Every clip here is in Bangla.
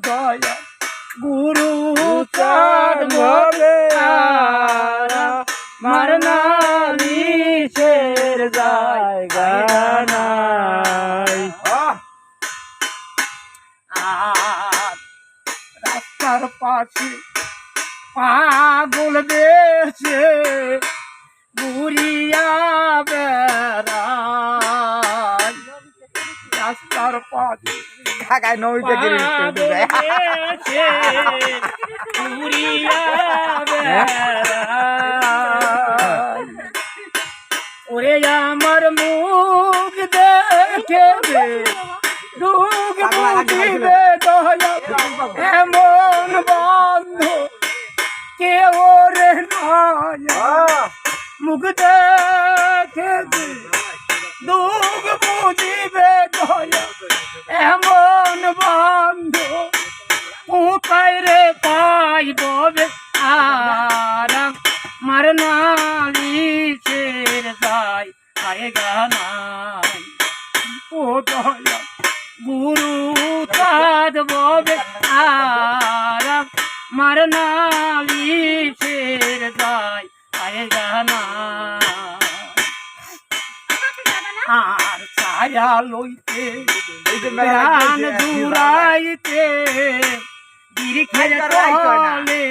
দয়া গুরু চাঁদ ভবে মারনা লিশের জায়গা নাই। আর রাস্তার পাশে পাগল বেছে ঘুরিয়া বেড়ায়, রাস্তার পাশে ঢাকায় নদীতে ঘুরিয়া বেড়ায়। ওরে আমার মুখ দেখে দুঃখ বুঝিবে দয়া এমন বন্ধ কেউ রে নয়া। মুখ দেখে দুঃখ বুঝিবে দয়া এমন বন্ধ কোথায় রে পাইব আরাম মারনা লিশের যায় আয়গা নাই। ও দয়া গুরু চাঁদ ভবে আরাম মারনা লিশের যায় আয়গা নাই। আর ছায়া লইতে প্রাণ জুড়াইতে বৃক্ষের তলে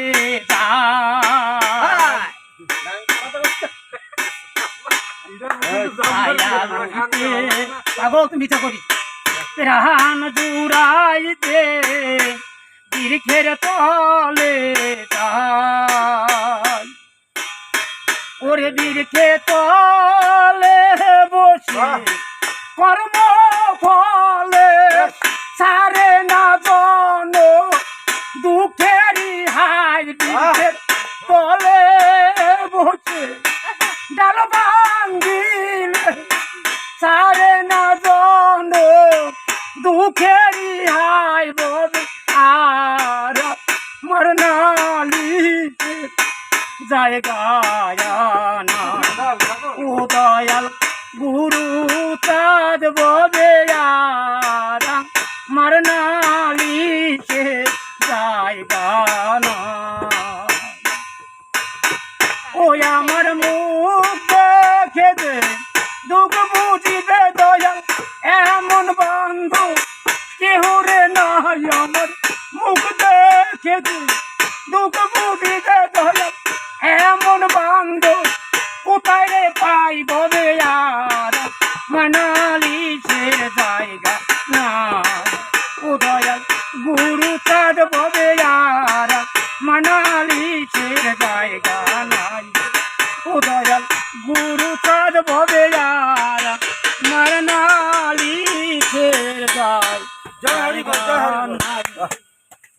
যায়। ছায়া লইতে পাগল তুমি মিথ্যা করি প্রাণ জুড়াইতে বৃক্ষের তলে যায়। ওরে বৃক্ষে তলে বসে কর্ম ফলে সারে না জন দুঃখেরই হাই। বৃক্ষের তলে বসে ডাল ভাঙ্গিলে সারে না জন দুঃখেরই হাই ববে আর মরনা লিশের জায়গা না। ও দয়াল গুরু চাঁদ ভবে মারনা লিশের জায়গা না। ওই আমার মুখ দেখে দে দুঃখ বুঝিবে দয়াল এমন বন্ধু কেহ রে নাই। আমার মুখ দেখে দে দুঃখ বুঝিবে দয়াল এমন বন্ধু কোথায় রে পাইব আর মারনা লিশের জায়গা নাই। ও দয়াল গুরু চাঁদ ভবে মারনা লিশের জায়গা নাই। ও দয়াল গুরু চাঁদ ভবে